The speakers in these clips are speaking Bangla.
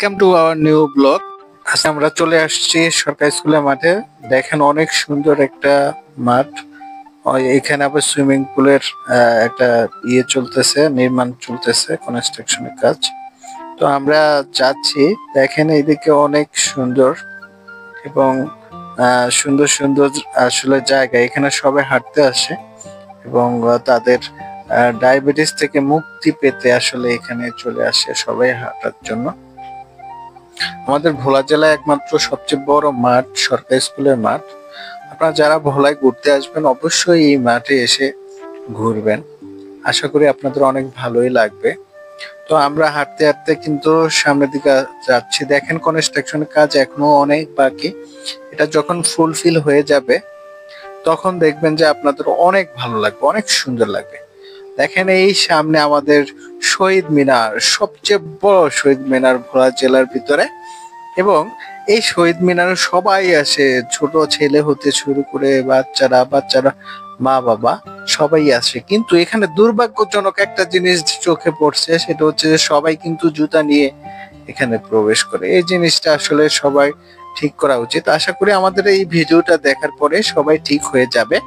Welcome to our new blog. আজকে আমরা চলে আসছি সরকারি স্কুলের মাঠে। দেখেন অনেক সুন্দর একটা মাঠ। এখানে আবার সুইমিং পুলের একটা চলতেছে, নির্মাণ চলতেছে, কনস্ট্রাকশনের কাজ। তো আমরা যাচ্ছি। দেখেন এইদিকে অনেক সুন্দর এবং সুন্দর সুন্দর আসলে জায়গা। এখানে সবাই হাঁটতে আসে এবং তাদের ডায়াবেটিস থেকে মুক্তি পেতে আসলে এখানে চলে আসে সবাই হাঁটার জন্য। আমাদের ভোলা জেলায় একমাত্র সবচেয়ে বড় মাঠ সরকারি স্কুলের মাঠ। আপনারা যারা ভোলায় ঘুরতে আসবেন অবশ্যই এই মাঠে এসে ঘুরবেন। আশা করি আপনাদের অনেক ভালোই লাগবে। তো আমরা হাঁটতে হাঁটতে কিন্তু সামনের দিকে যাচ্ছি। দেখেন কনস্ট্রাকশনের কাজ এখনো অনেক বাকি। এটা যখন ফুলফিল হয়ে যাবে তখন দেখবেন যে আপনাদের অনেক ভালো লাগবে, অনেক সুন্দর লাগবে। দেখেন এই সামনে আমাদের শহীদ মিনার, সবচেয়ে বড় শহীদ মিনার ভোলা জেলার ভিতরে। এবং এই শহীদ মিনারে সবাই আসে, ছোট ছেলে হতে শুরু করে বাচ্চারা মা বাবা সবাই আসে। কিন্তু এখানে দুর্ভাগ্যজনক একটা জিনিস চোখে পড়ছে, সেটা হচ্ছে যে সবাই কিন্তু জুতা নিয়ে এখানে প্রবেশ করে। এই জিনিসটা আসলে সবাই ঠিক করা উচিত। আশা করি আমাদের এই ভিডিওটা দেখার পরে সবাই ঠিক হয়ে যাবে।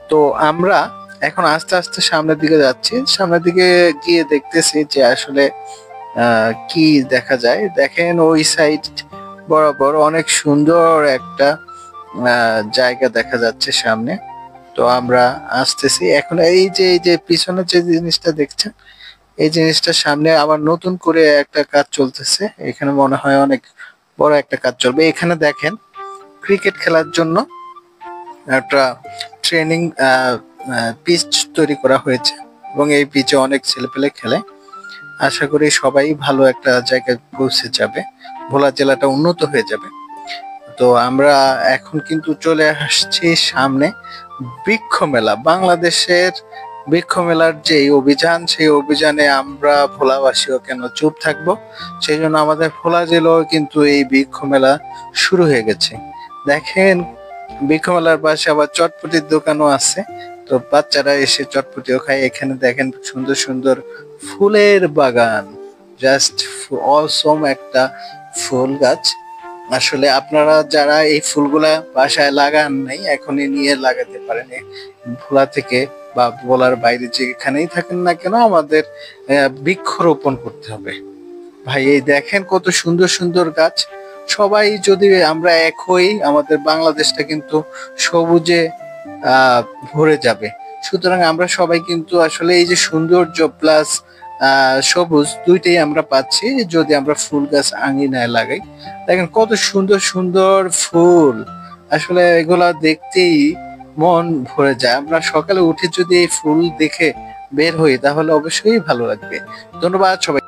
তো আমরা এখন আস্তে আস্তে সামনের দিকে যাচ্ছি। সামনের দিকে গিয়ে দেখতেছি যে আসলে কি দেখা যায়। দেখেন ওই সাইড বরাবর অনেক সুন্দর একটা জায়গা দেখা যাচ্ছে সামনে। তো আমরা আসতেছি এখন। এই যে পিছনে যে জিনিসটা দেখছেন, এই জিনিসটার সামনে আবার নতুন করে একটা কাজ চলতেছে। এখানে মনে হয় অনেক বড় একটা কাজ চলবে। এখানে দেখেন ক্রিকেট খেলার জন্য একটা ট্রেনিং পিচ তৈরি করা হয়েছে এবং এই পিচে অনেক ছেলেপেলে খেলে। আশা করি সবাই ভালো একটা জায়গায় পৌঁছে যাবে, ভোলা জেলাটা উন্নত হয়ে যাবে। তো আমরা এখন কিন্তু চলে আসছি সামনে বৃক্ষ মেলা। বাংলাদেশের বৃক্ষ মেলার যে অভিযান, সেই অভিযানে আমরা ভোলাবাসীও কেন চুপ থাকবো। সেই জন্য আমাদের ভোলা জেলাও কিন্তু এই বৃক্ষ মেলা শুরু হয়ে গেছে। দেখেন বৃক্ষ মেলার পাশে আবার চটপটির দোকানও আছে। তো বাচ্চারা এসে চটপটিও খায়। এখানে দেখেন সুন্দর সুন্দর ফুলের বাগান, জাস্ট অসম একটা ফুল গাছ। আসলে আপনারা যারা এই ফুলগুলা বাসায় লাগান নাই, এখনই নিয়ে লাগাতে পারেন। ভোলা থেকে বা ভোলার বাইরে যেখানেই থাকেন না কেন, আমাদের বৃক্ষরোপণ করতে হবে। ভাই এই দেখেন কত সুন্দর সুন্দর গাছ। সবাই যদি আমরা এক হই, আমাদের বাংলাদেশটা কিন্তু সবুজে ভরে যাবে। সুতরাং আমরা সবাই কিন্তু আসলে এই যে সৌন্দর্য প্লাস সবুজ দুইটাই আমরা পাচ্ছি যদি আমরা ফুল গাছ আঙিনায় লাগাই। দেখেন কত সুন্দর সুন্দর ফুল, আসলে এগুলা দেখতেই মন ভরে যায়। আমরা সকালে উঠে যদি এই ফুল দেখে বের হই তাহলে অবশ্যই ভালো লাগবে। ধন্যবাদ সবাই।